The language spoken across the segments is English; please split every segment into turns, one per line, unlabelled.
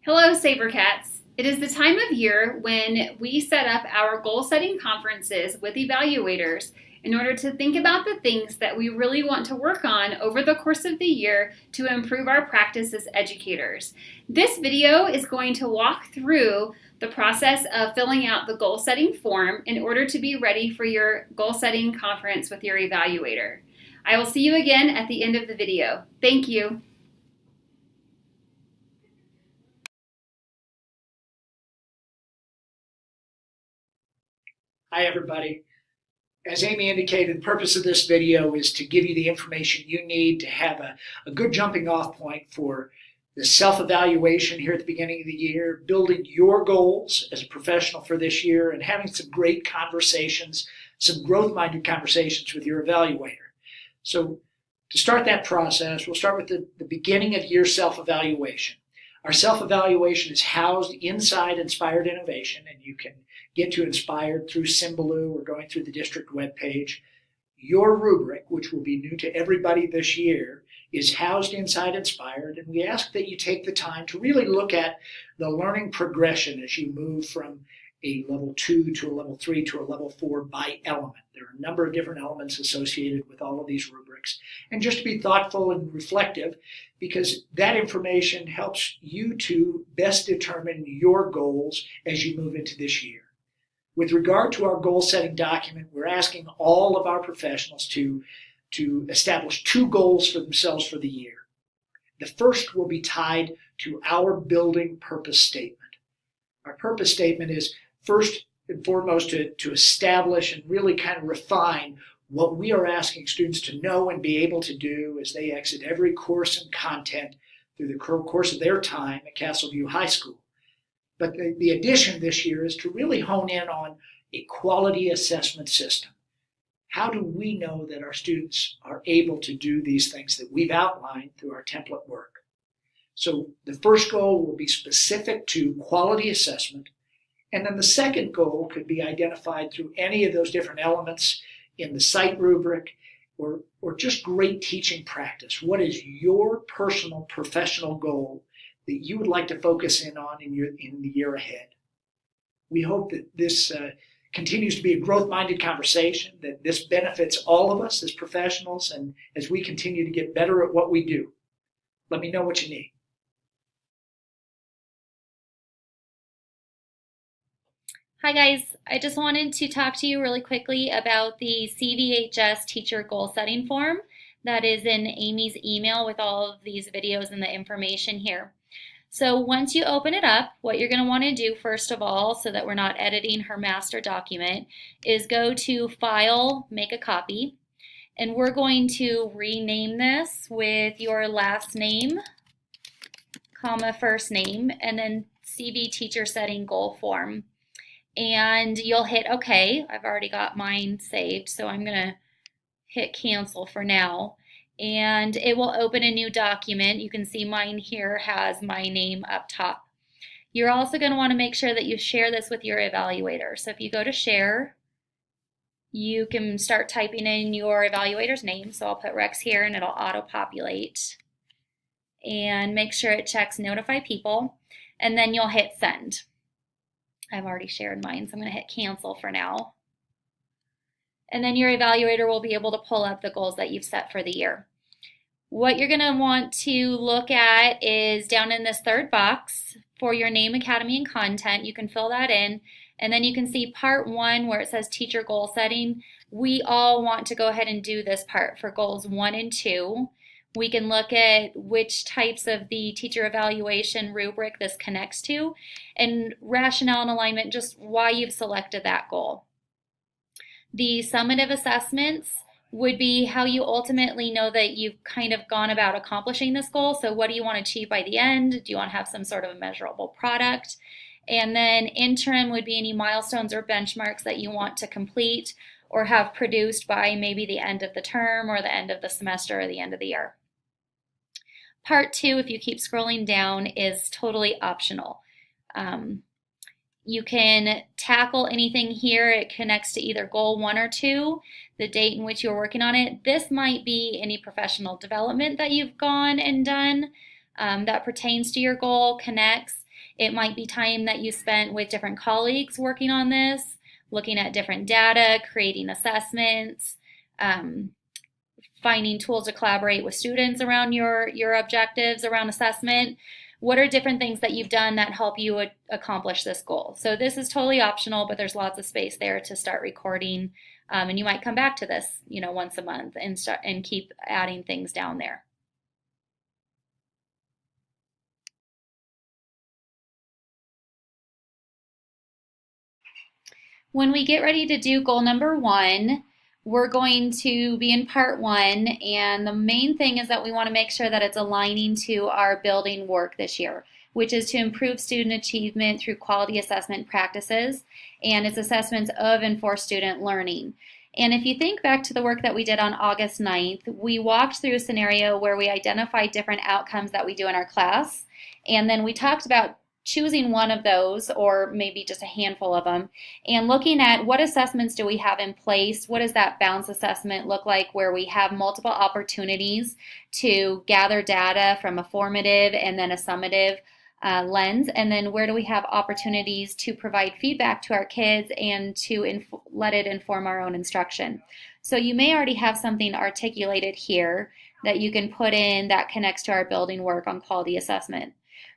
Hello, Sabercats. It is the time of year when we set up our goal setting conferences with evaluators in order to think about the things that we really want to work on over the course of the year to improve our practice as educators. This video is going to walk through the process of filling out the goal setting form in order to be ready for your goal setting conference with your evaluator. I will see you again at the end of the video. Thank you.
Hi, everybody. As Amy indicated, the purpose of this video is to give you the information you need to have a good jumping off point for the self-evaluation here at the beginning of the year, building your goals as a professional for this year, and having some great conversations, some growth-minded conversations with your evaluator. So to start that process, we'll start with the beginning of year self-evaluation. Our self-evaluation is housed inside Inspired Innovation, and you can get to Inspired through Symbaloo or going through the district webpage. Your rubric, which will be new to everybody this year, is housed inside Inspired, and we ask that you take the time to really look at the learning progression as you move from a level 2 to a level 3 to a level 4 by element. There are a number of different elements associated with all of these rubrics. And just to be thoughtful and reflective, because that information helps you to best determine your goals as you move into this year. With regard to our goal setting document, we're asking all of our professionals to establish 2 goals for themselves for the year. The first will be tied to our building purpose statement. Our purpose statement is first and foremost to establish and really kind of refine what we are asking students to know and be able to do as they exit every course and content through the course of their time at Castleview High School. But the addition this year is to really hone in on a quality assessment system. How do we know that our students are able to do these things that we've outlined through our template work? So the first goal will be specific to quality assessment, and then the second goal could be identified through any of those different elements in the site rubric or just great teaching practice. What is your personal professional goal that you would like to focus in on in the year ahead? We hope that this continues to be a growth-minded conversation, that this benefits all of us as professionals and as we continue to get better at what we do. Let me know what you need.
Hi guys, I just wanted to talk to you really quickly about the CVHS teacher goal setting form that is in Amy's email with all of these videos and the information here. So once you open it up, what you're going to want to do first of all, so that we're not editing her master document, is go to File, Make a Copy, and we're going to rename this with your last name, comma, first name, and then CV teacher setting goal form. And you'll hit OK. I've already got mine saved, so I'm going to hit cancel for now. And it will open a new document. You can see mine here has my name up top. You're also going to want to make sure that you share this with your evaluator. So if you go to share, you can start typing in your evaluator's name. So I'll put Rex here and it'll auto-populate. And make sure it checks notify people. And then you'll hit send. I've already shared mine, so I'm going to hit cancel for now. And then your evaluator will be able to pull up the goals that you've set for the year. What you're going to want to look at is down in this third box for your name, academy, and content. You can fill that in. And then you can see part 1 where it says teacher goal setting. We all want to go ahead and do this part for goals 1 and 2. We can look at which types of the teacher evaluation rubric this connects to, and rationale and alignment, just why you've selected that goal. The summative assessments would be how you ultimately know that you've kind of gone about accomplishing this goal. So what do you want to achieve by the end? Do you want to have some sort of a measurable product? And then interim would be any milestones or benchmarks that you want to complete or have produced by maybe the end of the term or the end of the semester or the end of the year. Part 2, if you keep scrolling down, is totally optional. You can tackle anything here. It connects to either goal 1 or 2, the date in which you're working on it. This might be any professional development that you've gone and done that pertains to your goal, connects. It might be time that you spent with different colleagues working on this, looking at different data, creating assessments, finding tools to collaborate with students around your objectives around assessment. What are different things that you've done that help you accomplish this goal? So this is totally optional, but there's lots of space there to start recording. And you might come back to this, once a month and keep adding things down there. When we get ready to do goal number 1, we're going to be in part 1, and the main thing is that we want to make sure that it's aligning to our building work this year, which is to improve student achievement through quality assessment practices and its assessments of and for student learning. And if you think back to the work that we did on August 9th, we walked through a scenario where we identified different outcomes that we do in our class, and then we talked about choosing one of those, or maybe just a handful of them, and looking at what assessments do we have in place. What does that bounce assessment look like, where we have multiple opportunities to gather data from a formative and then a summative lens, and then where do we have opportunities to provide feedback to our kids and to let it inform our own instruction. So you may already have something articulated here that you can put in that connects to our building work on quality assessment.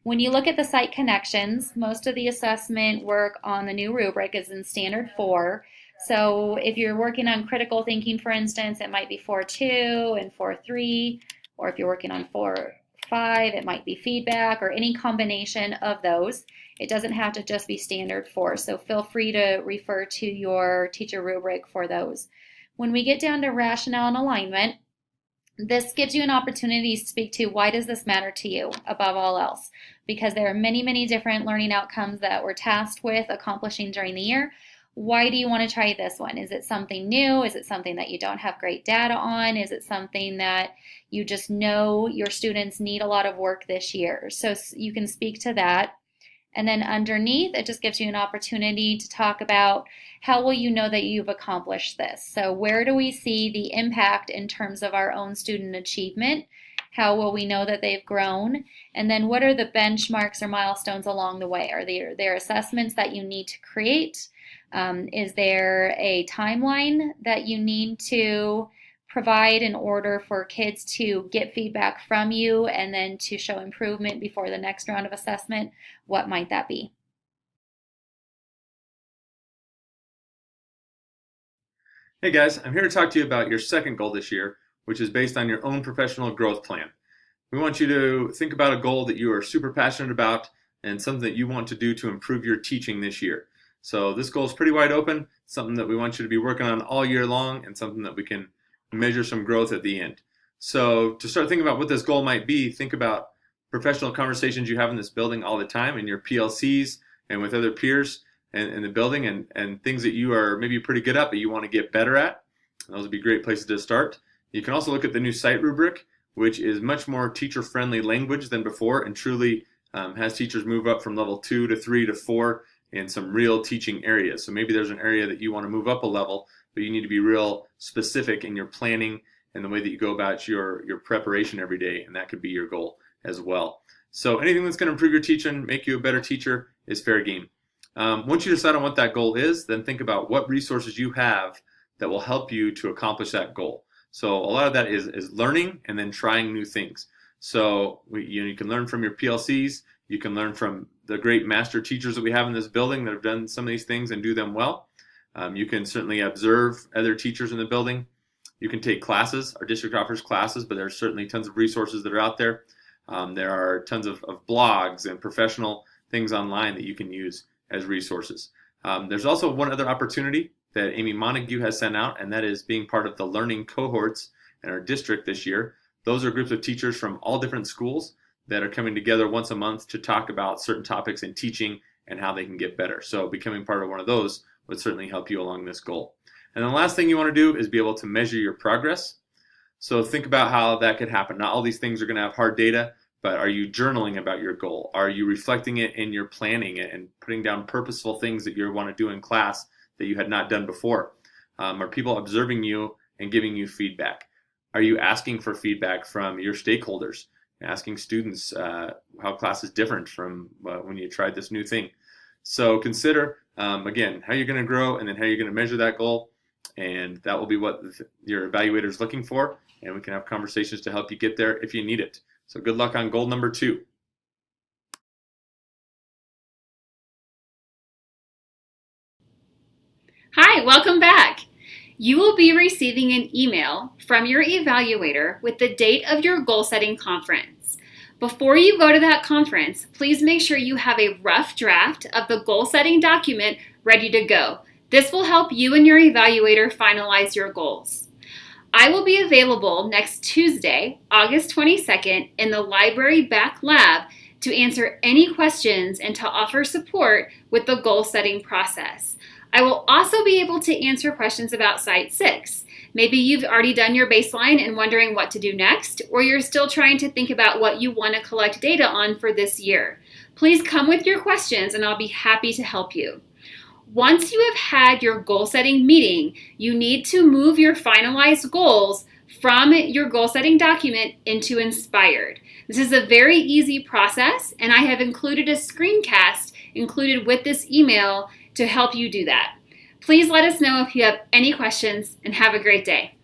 When you look at the site connections, most of the assessment work on the new rubric is in Standard 4. So if you're working on critical thinking, for instance, it might be 4.2 and 4.3, or if you're working on 4.5, it might be feedback or any combination of those. It doesn't have to just be Standard 4, so feel free to refer to your teacher rubric for those. When we get down to rationale and alignment, this gives you an opportunity to speak to why does this matter to you above all else? Because there are many, many different learning outcomes that we're tasked with accomplishing during the year. Why do you want to try this one? Is it something new? Is it something that you don't have great data on? Is it something that you just know your students need a lot of work this year? So you can speak to that. And then underneath, it just gives you an opportunity to talk about how will you know that you've accomplished this? So where do we see the impact in terms of our own student achievement? How will we know that they've grown? And then what are the benchmarks or milestones along the way? Are there assessments that you need to create? Is there a timeline that you need to provide in order for kids to get feedback from you and then to show improvement before the next round of assessment? What might that be?
Hey guys, I'm here to talk to you about your second goal this year, which is based on your own professional growth plan. We want you to think about a goal that you are super passionate about and something that you want to do to improve your teaching this year. So this goal is pretty wide open, something that we want you to be working on all year long, and something that we can measure some growth at the end. So to start thinking about what this goal might be, think about professional conversations you have in this building all the time, in your PLCs and with other peers in the building, and things that you are maybe pretty good at but you want to get better at. Those would be great places to start. You can also look at the new site rubric, which is much more teacher-friendly language than before and truly has teachers move up from level 2 to 3 to 4 in some real teaching areas. So maybe there's an area that you want to move up a level, but you need to be real specific in your planning and the way that you go about your preparation every day, and that could be your goal as well. So anything that's going to improve your teaching, make you a better teacher, is fair game. Once you decide on what that goal is, then think about what resources you have that will help you to accomplish that goal. So a lot of that is learning and then trying new things. So you can learn from your PLCs, you can learn from the great master teachers that we have in this building that have done some of these things and do them well. You can certainly observe other teachers in the building. You can take classes. Our district offers classes, but there's certainly tons of resources that are out there. There are tons of blogs and professional things online that you can use as resources. There's also one other opportunity that Amy Montague has sent out, and that is being part of the learning cohorts in our district this year. Those are groups of teachers from all different schools that are coming together once a month to talk about certain topics in teaching and how they can get better. So becoming part of one of those would certainly help you along this goal. And the last thing you want to do is be able to measure your progress. So think about how that could happen. Not all these things are going to have hard data, but are you journaling about your goal? Are you reflecting it in your planning and putting down purposeful things that you want to do in class that you had not done before? Are people observing you and giving you feedback? Are you asking for feedback from your stakeholders asking students how class is different from when you tried this new thing. So consider, again, how you're going to grow and then how you're going to measure that goal. And that will be what your evaluator is looking for. And we can have conversations to help you get there if you need it. So good luck on goal number 2.
Hi, welcome back. You will be receiving an email from your evaluator with the date of your goal setting conference. Before you go to that conference, please make sure you have a rough draft of the goal setting document ready to go. This will help you and your evaluator finalize your goals. I will be available next Tuesday, August 22nd, in the library back lab to answer any questions and to offer support with the goal setting process. I will also be able to answer questions about Site 6. Maybe you've already done your baseline and wondering what to do next, or you're still trying to think about what you want to collect data on for this year. Please come with your questions and I'll be happy to help you. Once you have had your goal setting meeting, you need to move your finalized goals from your goal setting document into Inspired. This is a very easy process, and I have included a screencast included with this email to help you do that. Please let us know if you have any questions, and have a great day.